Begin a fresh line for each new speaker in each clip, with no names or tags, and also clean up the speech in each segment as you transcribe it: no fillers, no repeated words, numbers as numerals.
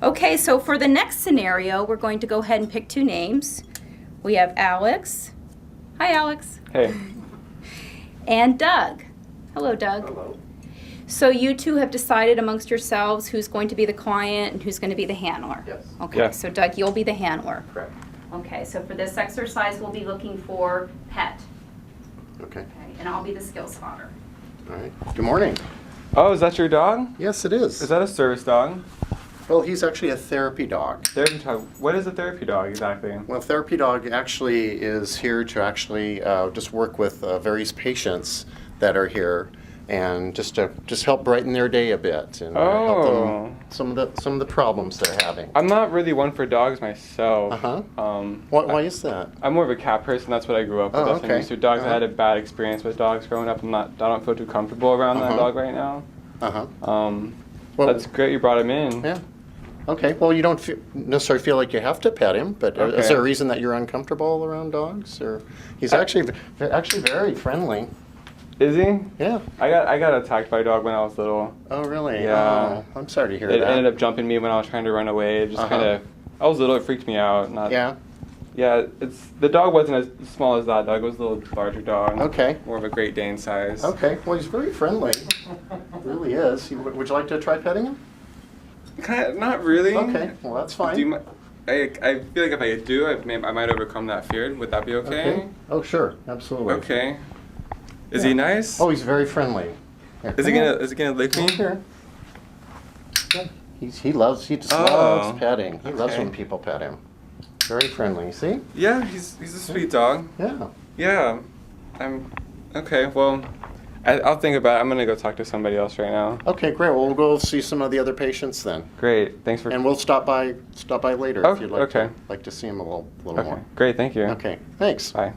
Okay, so for the next scenario, we're going to go ahead and pick two names. We have Alex. Hi, Alex.
Hey.
And Doug. Hello, Doug.
Hello.
So you two have decided amongst yourselves who's going to be the client and who's going to be the handler?
Yes.
Okay,
Yeah.
so Doug, you'll be the handler.
Correct.
Okay, so for this exercise, we'll be looking for pet.
Okay.
Okay, and I'll be the skill spotter.
All right. Good morning.
Oh, is that your dog?
Yes, it is.
Is that a service dog?
Well, he's actually a therapy dog.
Therapy dog. What is a therapy dog exactly?
Well, therapy dog actually is here to actually just work with various patients that are here, and just help brighten their day a bit and help them some of the problems they're having.
I'm not really one for dogs myself.
Why is that?
I'm more of a cat person. That's what I grew up with.
Oh,
That's what I'm
okay.
used to. Dogs.
Uh-huh.
I had a bad experience with dogs growing up. I don't feel too comfortable around that
Uh-huh.
dog right now.
Well,
That's great you brought him in.
Yeah. Okay. Well, you don't necessarily feel like you have to pet him, but
Okay.
is there a reason that you're uncomfortable around dogs, or he's actually very friendly?
Is he?
Yeah.
I got attacked by a dog when I was little.
Oh, really?
Yeah.
Oh, I'm sorry to hear
It
that.
ended up jumping me when I was trying to run away. It just
Uh-huh.
kind of. I was little. It freaked me out. Not,
Yeah.
Yeah. The dog wasn't as small as that dog. It was a little larger dog.
Okay.
More of a Great Dane size.
Okay. Well, he's very friendly. Really is. Would you like to try petting him?
Kind of, not really.
Okay. Well, that's fine.
Do you, I feel like if I do, I might overcome that fear. Would that be okay?
Oh, sure. Absolutely.
Okay. Is
Yeah.
he nice?
Oh, he's very friendly. Here,
Is he
come
gonna lick me?
here. Yeah. He just loves petting. He loves
okay.
when people pet him. Very friendly. See?
Yeah, he's a sweet dog.
Yeah.
Yeah. I'm okay. Well, I'll think about it. I'm gonna go talk to somebody else right now.
Okay, great. Well, we'll go see some of the other patients then,
Great. Thanks for.
and we'll stop by later
Oh,
if you'd like
okay.
to see him a little
Okay.
more.
Great. Thank you.
Okay. Thanks.
Bye.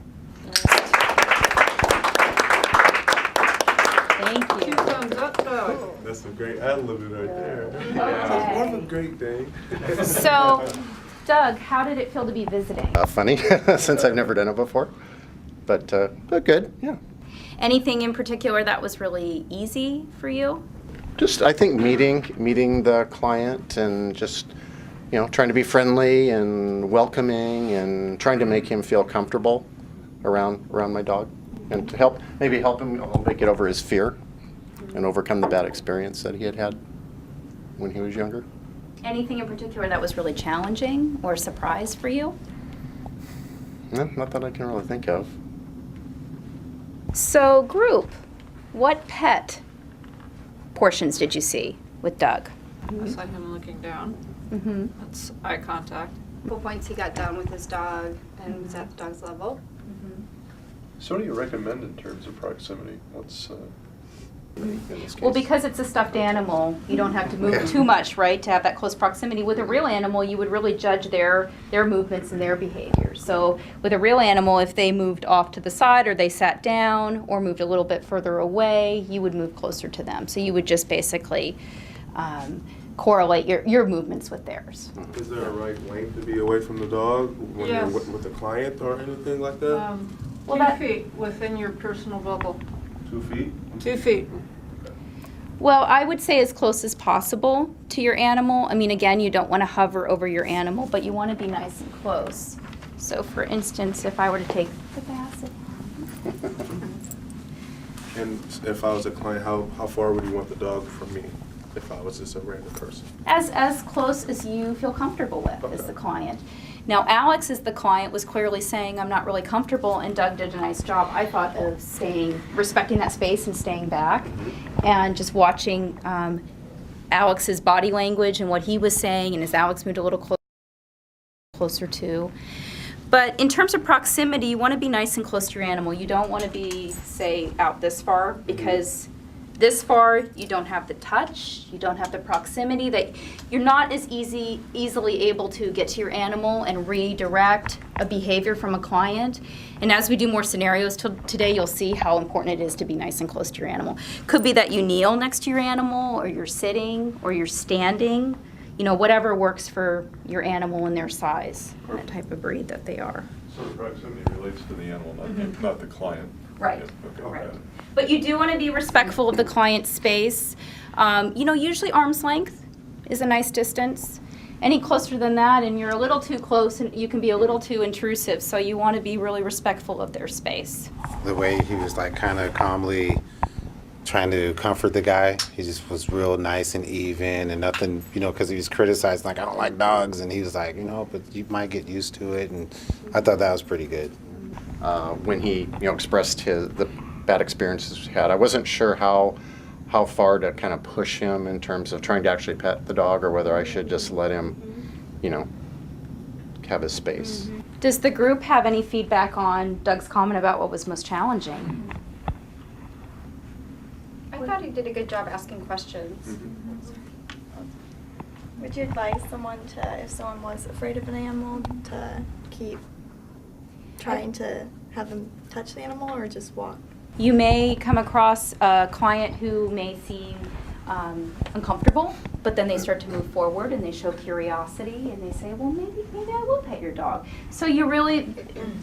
Thank you.
Thumbs up, Doug.
That's some great ad-libbing right there.
Okay.
What a great day.
So, Doug, how did it feel to be visiting?
Funny, since I've never done it before, but good. Yeah.
Anything in particular that was really easy for you?
Just I think meeting the client and just trying to be friendly and welcoming and trying to make him feel comfortable around my dog, and to help him a little bit get over his fear and overcome the bad experience that he had when he was younger.
Anything in particular that was really challenging or a surprise for you?
No, not that I can really think of.
So, group, what pet portions did you see with Doug?
I saw him looking down.
Mm-hmm.
That's eye contact.
Couple points he got down with his dog and was at the dog's level.
So what do you recommend in terms of proximity? What's
In this
Well,
case.
because it's a stuffed animal, you don't have to move
Yeah.
too much, right, to have that close proximity. With a real animal, you would really judge their movements and their behavior. So with a real animal, if they moved off to the side or they sat down or moved a little bit further away, you would move closer to them. So you would just basically correlate your movements with theirs.
Is there a right length to be away from the dog when
Yes.
you're with a client or anything like that?
Well,
2
that-
feet within your personal bubble.
2 feet?
2 feet.
Well, I would say as close as possible to your animal. I mean, again, you don't want to hover over your animal, but you want to be nice and close. So, for instance, if I were to take the basset,
And if I was a client, how far would you want the dog from me if I was just a random person?
as close as you feel comfortable with as
Okay.
the client. Now, Alex, as the client, was clearly saying, I'm not really comfortable, and Doug did a nice job, I thought, of respecting that space and staying back, and just watching Alex's body language and what he was saying, and as Alex moved a little closer to. But in terms of proximity, you want to be nice and close to your animal. You don't want to be, say, out this far, because this far you don't have the touch, you don't have the proximity, that you're not as easily able to get to your animal and redirect a behavior from a client. And as we do more scenarios today, you'll see how important it is to be nice and close to your animal. Could be that you kneel next to your animal, or you're sitting, or you're standing, whatever works for your animal and their size, and that type of breed that they are.
So the proximity relates to the animal, not the client.
Right.
Yeah, okay.
Right. But you do want to be respectful of the client's space. Usually arm's length is a nice distance. Any closer than that and you're a little too close and you can be a little too intrusive, so you want to be really respectful of their space.
The way he was like kind of calmly trying to comfort the guy, he just was real nice and even and nothing, you know, because he was criticized like, I don't like dogs, and he was like, you know, but you might get used to it, and I thought that was pretty good.
When he, expressed the bad experiences he had, I wasn't sure how far to kind of push him in terms of trying to actually pet the dog, or whether I should just let him, have his space.
Does the group have any feedback on Doug's comment about what was most challenging?
I thought he did a good job asking questions.
Would you advise someone to, if someone was afraid of an animal, to keep trying to have them touch the animal or just walk?
You may come across a client who may seem uncomfortable, but then they start to move forward and they show curiosity and they say, well, maybe I will pet your dog. So you really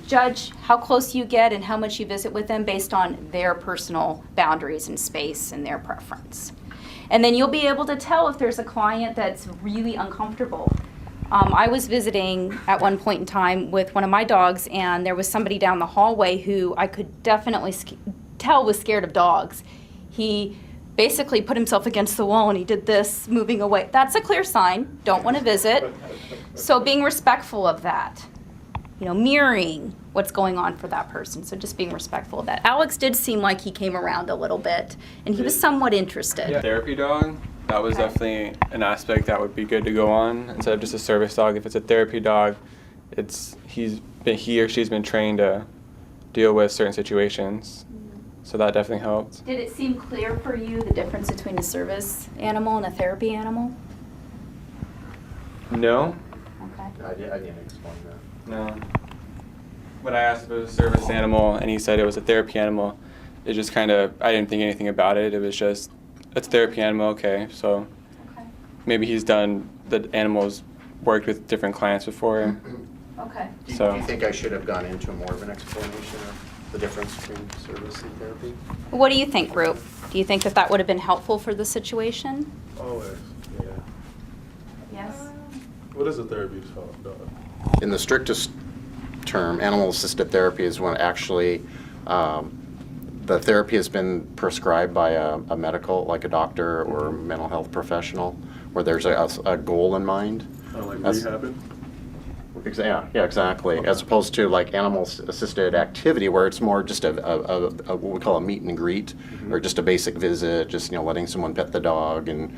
judge how close you get and how much you visit with them based on their personal boundaries and space and their preference. And then you'll be able to tell if there's a client that's really uncomfortable. I was visiting at one point in time with one of my dogs, and there was somebody down the hallway who I could definitely tell was scared of dogs. He basically put himself against the wall and he did this, moving away. That's a clear sign. Don't want to visit. So being respectful of that, mirroring what's going on for that person. So just being respectful of that. Alex did seem like he came around a little bit, and he was somewhat interested.
Therapy dog, that was definitely an aspect that would be good to go on instead of just a service dog. If it's a therapy dog, he or she's been trained to deal with certain situations. So that definitely helped.
Did it seem clear for you the difference between a service animal and a therapy animal?
No.
Okay.
I didn't explain that.
No. When I asked if it was a service animal and he said it was a therapy animal, it just kind of, I didn't think anything about it. It was just, it's a therapy animal, okay. So
Okay.
maybe he's done, the animals worked with different clients before.
Okay.
Do
So-
you think I should have gone into more of an explanation of the difference between service and therapy?
What do you think, group? Do you think that would have been helpful for the situation?
Always, yeah.
Yes.
What is a therapy dog?
In the strictest term, animal-assisted therapy is when actually the therapy has been prescribed by a medical, like a doctor or a mental health professional, where there's a goal in mind.
Kind of like
That's-
rehabbing?
Yeah, exactly. As opposed to like animal-assisted activity, where it's more just a what we call a meet and greet, or just a basic visit, just letting someone pet the dog, and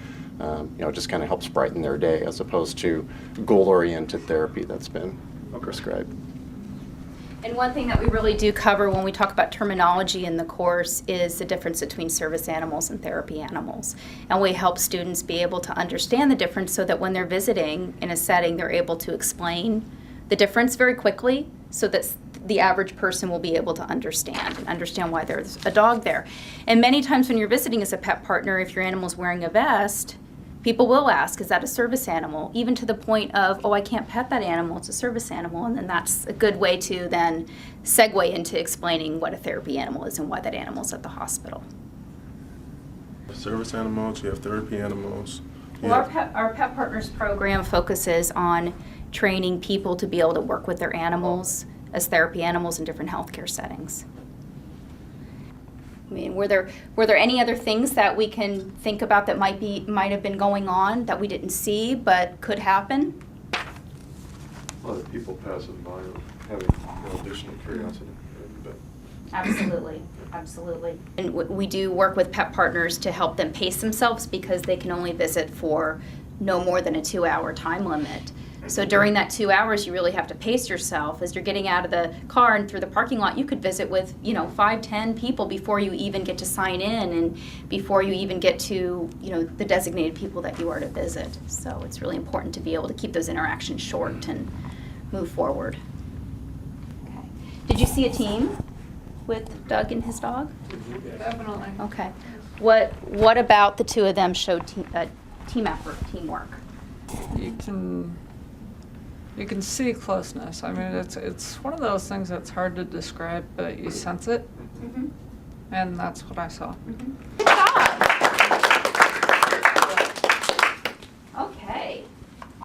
just kind of helps brighten their day, as opposed to goal-oriented therapy that's been prescribed.
And one thing that we really do cover when we talk about terminology in the course is the difference between service animals and therapy animals. And we help students be able to understand the difference so that when they're visiting in a setting, they're able to explain the difference very quickly so that the average person will be able to understand why there's a dog there. And many times when you're visiting as a pet partner, if your animal's wearing a vest, people will ask, is that a service animal? Even to the point of, oh, I can't pet that animal, it's a service animal. And then that's a good way to then segue into explaining what a therapy animal is and why that animal's at the hospital.
Service animals, you have therapy animals.
Well, our Pet Partners program focuses on training people to be able to work with their animals as therapy animals in different healthcare settings. I mean, were there any other things that we can think about that might have been going on that we didn't see but could happen?
Other people passing by having additional curiosity. But
Absolutely, absolutely. And we do work with Pet Partners to help them pace themselves because they can only visit for no more than a 2-hour time limit. So during that 2 hours, you really have to pace yourself. As you're getting out of the car and through the parking lot, you could visit with, 5-10 people before you even get to sign in and before you even get to, the designated people that you are to visit. So it's really important to be able to keep those interactions short and move forward. Okay. Did you see a team with Doug and his dog?
Definitely.
Okay. What about the two of them showed team effort, teamwork?
You can see closeness. I mean, it's one of those things that's hard to describe, but you sense it, and that's what I saw.
Good job.